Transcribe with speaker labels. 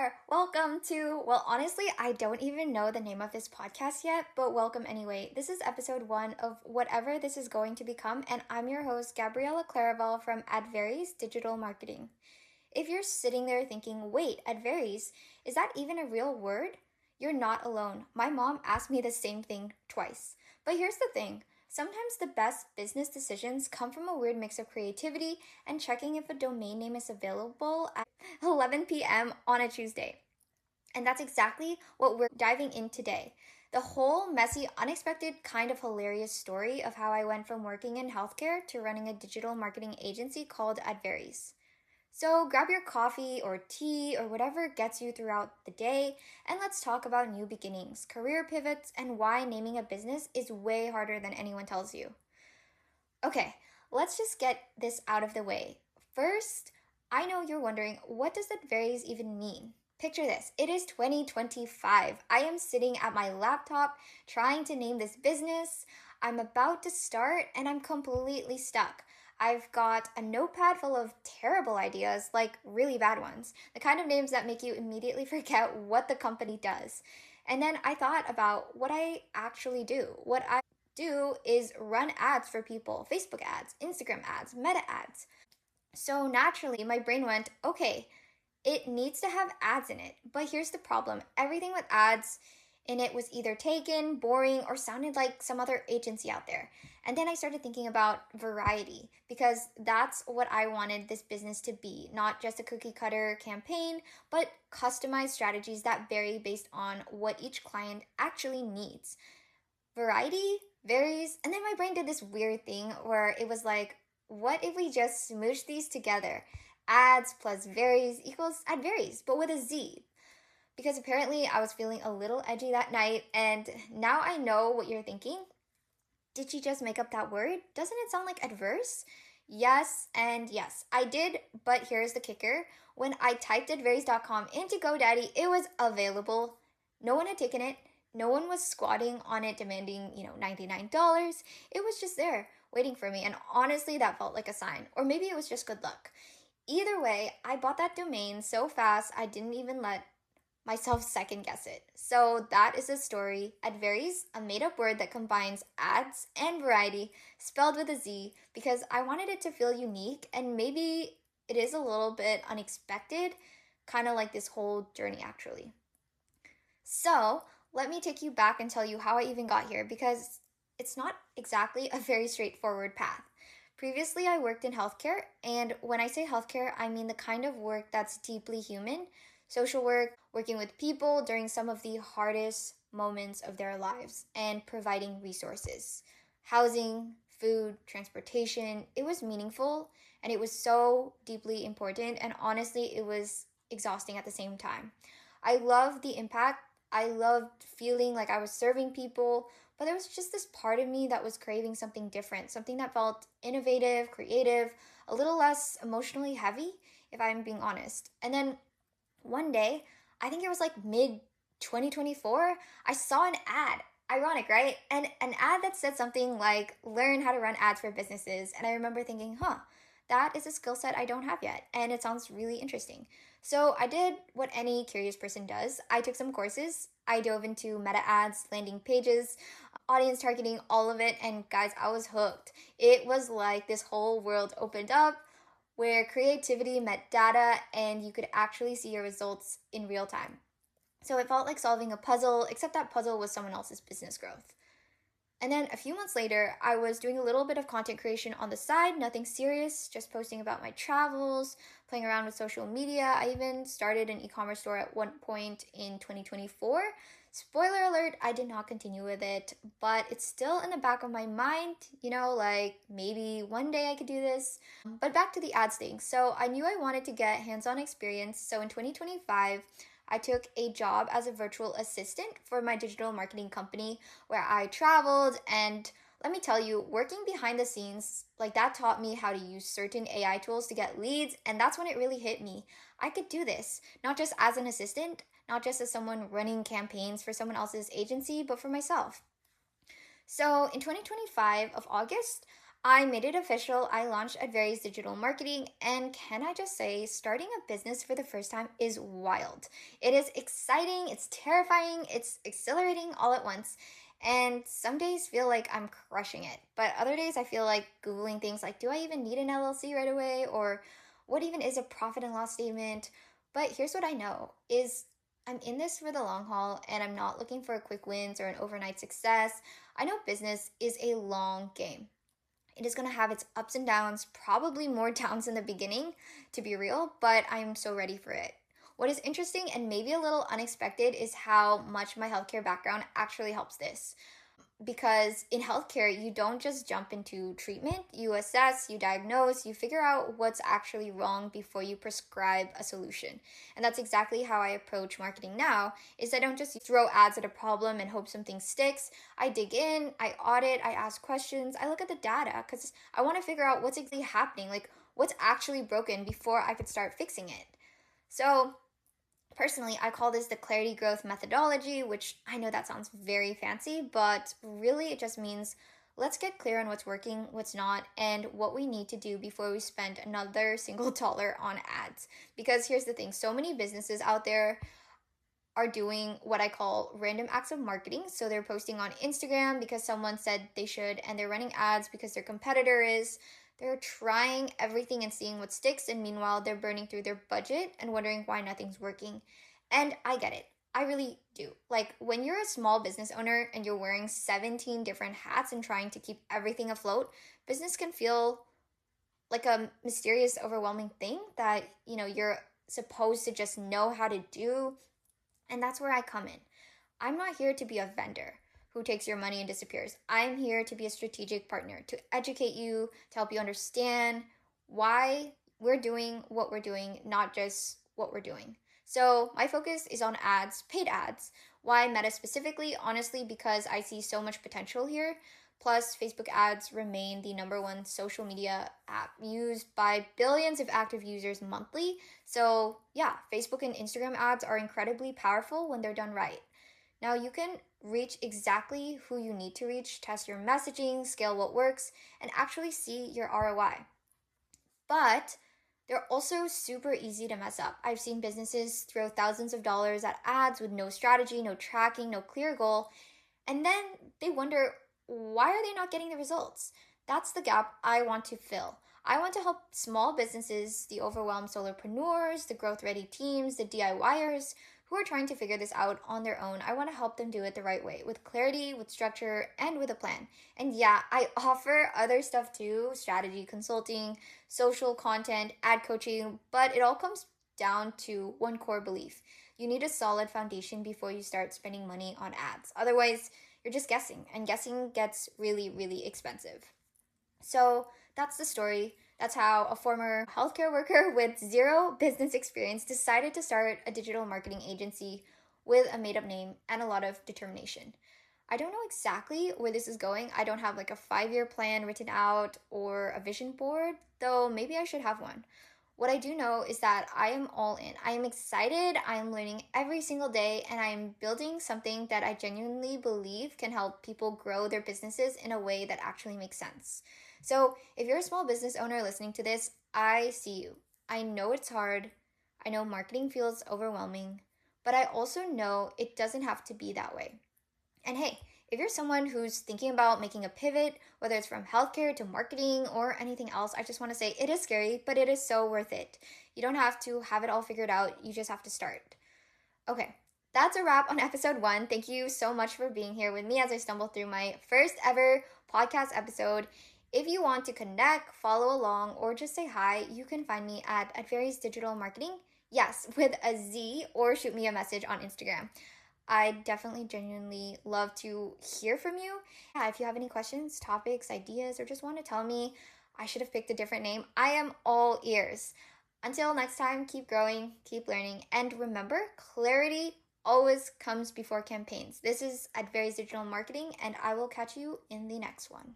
Speaker 1: there! Welcome to, well, honestly, I don't even know the name of this podcast yet, but welcome anyway. This is episode 1 of whatever this is going to become, and I'm your host, Gabriella Claraval from Adveryz Digital Marketing. If you're sitting there thinking, wait, Adveryz, is that even a real word? You're not alone. My mom asked me the same thing twice. But here's the thing. Sometimes the best business decisions come from a weird mix of creativity and checking if a domain name is available at 11 p.m. on a Tuesday. And that's exactly what we're diving in today. The whole messy, unexpected, kind of hilarious story of how I went from working in healthcare to running a digital marketing agency called Adveryz. So grab your coffee or tea or whatever gets you throughout the day, and let's talk about new beginnings, career pivots, and why naming a business is way harder than anyone tells you. Okay, let's just get this out of the way. First, I know you're wondering, what does Adveryz even mean? Picture this, it is 2025. I am sitting at my laptop trying to name this business. I'm about to start and I'm completely stuck. I've got a notepad full of terrible ideas, like really bad ones, the kind of names that make you immediately forget what the company does. And then I thought about what I actually do. What I do is run ads for people, Facebook ads, Instagram ads, Meta ads. So naturally, my brain went, okay, it needs to have ads in it. But here's the problem, everything with ads in it was either taken, boring, or sounded like some other agency out there. And then I started thinking about variety because that's what I wanted this business to be, not just a cookie cutter campaign, but customized strategies that vary based on what each client actually needs. Variety varies, and then my brain did this weird thing where it was like, what if we just smoosh these together? Ads plus varies equals Adveryz, but with a Z. Because apparently I was feeling a little edgy that night, and now I know what you're thinking. Did she just make up that word? Doesn't it sound like adverse? Yes, and yes, I did, but here's the kicker. When I typed adveryz.com into GoDaddy, it was available. No one had taken it. No one was squatting on it demanding, $99. It was just there, waiting for me, and honestly, that felt like a sign. Or maybe it was just good luck. Either way, I bought that domain so fast I didn't even let myself second guess it. So that is the story. Adveryz, a made up word that combines ads and variety, spelled with a Z, because I wanted it to feel unique and maybe it is a little bit unexpected, kind of like this whole journey actually. So let me take you back and tell you how I even got here because it's not exactly a very straightforward path. Previously, I worked in healthcare, and when I say healthcare, I mean the kind of work that's deeply human, social work, working with people during some of the hardest moments of their lives, and providing resources. Housing, food, transportation, it was meaningful, and it was so deeply important, and honestly, it was exhausting at the same time. I loved the impact. I loved feeling like I was serving people, but there was just this part of me that was craving something different, something that felt innovative, creative, a little less emotionally heavy, if I'm being honest. And then one day, I think it was like mid 2024, I saw an ad. Ironic, right? And an ad that said something like, learn how to run ads for businesses. And I remember thinking, that is a skill set I don't have yet. And it sounds really interesting. So I did what any curious person does. I took some courses. I dove into meta ads, landing pages, audience targeting, all of it. And guys, I was hooked. It was like this whole world opened up where creativity met data and you could actually see your results in real time. So it felt like solving a puzzle, except that puzzle was someone else's business growth. And then a few months later, I was doing a little bit of content creation on the side, nothing serious, just posting about my travels, playing around with social media. I even started an e-commerce store at one point in 2024. Spoiler alert, I did not continue with it, but it's still in the back of my mind, like maybe one day I could do this. But back to the ads thing. So I knew I wanted to get hands-on experience. So in 2025, I took a job as a virtual assistant for my digital marketing company where I traveled, and let me tell you, working behind the scenes, like that taught me how to use certain AI tools to get leads, and that's when it really hit me. I could do this, not just as an assistant, not just as someone running campaigns for someone else's agency, but for myself. So in 2025 of August, I made it official. I launched Adveryz digital marketing, and can I just say, starting a business for the first time is wild. It is exciting, it's terrifying, it's exhilarating all at once. And some days feel like I'm crushing it, but other days I feel like Googling things like, do I even need an LLC right away? Or what even is a profit and loss statement? But here's what I know is I'm in this for the long haul and I'm not looking for quick wins or an overnight success. I know business is a long game. It is going to have its ups and downs, probably more downs in the beginning, to be real, but I'm so ready for it. What is interesting and maybe a little unexpected is how much my healthcare background actually helps this, because in healthcare, you don't just jump into treatment. You assess, you diagnose, you figure out what's actually wrong before you prescribe a solution. And that's exactly how I approach marketing now, is I don't just throw ads at a problem and hope something sticks. I dig in, I audit, I ask questions, I look at the data because I want to figure out what's exactly happening, like what's actually broken before I could start fixing it. So personally, I call this the clarity growth methodology, which I know that sounds very fancy, but really it just means let's get clear on what's working, what's not, and what we need to do before we spend another single dollar on ads. Because here's the thing, so many businesses out there are doing what I call random acts of marketing. So they're posting on Instagram because someone said they should, and they're running ads because their competitor is. They're trying everything and seeing what sticks, and meanwhile, they're burning through their budget and wondering why nothing's working. And I get it. I really do. Like, when you're a small business owner and you're wearing 17 different hats and trying to keep everything afloat, business can feel like a mysterious, overwhelming thing that, you're supposed to just know how to do. And that's where I come in. I'm not here to be a vendor who takes your money and disappears. I'm here to be a strategic partner, to educate you, to help you understand why we're doing what we're doing, not just what we're doing. So my focus is on ads, paid ads. Why Meta specifically? Honestly, because I see so much potential here. Plus, Facebook ads remain the number one social media app used by billions of active users monthly. So yeah, Facebook and Instagram ads are incredibly powerful when they're done right. Now you can reach exactly who you need to reach, test your messaging, scale what works, and actually see your ROI. But they're also super easy to mess up. I've seen businesses throw thousands of dollars at ads with no strategy, no tracking, no clear goal, and then they wonder, why are they not getting the results? That's the gap I want to fill. I want to help small businesses, the overwhelmed solopreneurs, the growth ready teams, the DIYers who are trying to figure this out on their own. I want to help them do it the right way, with clarity, with structure, and with a plan. And yeah, I offer other stuff too, strategy consulting, social content, ad coaching, but it all comes down to one core belief. You need a solid foundation before you start spending money on ads. Otherwise, you're just guessing, and guessing gets really, really expensive. So that's the story. That's how a former healthcare worker with zero business experience decided to start a digital marketing agency with a made up name and a lot of determination. I don't know exactly where this is going. I don't have like a 5-year plan written out or a vision board, though maybe I should have one. What I do know is that I am all in. I am excited, I am learning every single day, and I am building something that I genuinely believe can help people grow their businesses in a way that actually makes sense. So, if you're a small business owner listening to this, I see you. I know it's hard. I know marketing feels overwhelming, but I also know it doesn't have to be that way. And hey, if you're someone who's thinking about making a pivot, whether it's from healthcare to marketing or anything else, I just want to say it is scary, but it is so worth it. You don't have to have it all figured out. You just have to start. Okay, that's a wrap on episode 1. Thank you so much for being here with me as I stumble through my first ever podcast episode. If you want to connect, follow along, or just say hi, you can find me at Adveryz Digital Marketing. Yes, with a Z, or shoot me a message on Instagram. I definitely genuinely love to hear from you. Yeah, if you have any questions, topics, ideas, or just want to tell me I should have picked a different name, I am all ears. Until next time, keep growing, keep learning, and remember, clarity always comes before campaigns. This is Adveryz Digital Marketing, and I will catch you in the next one.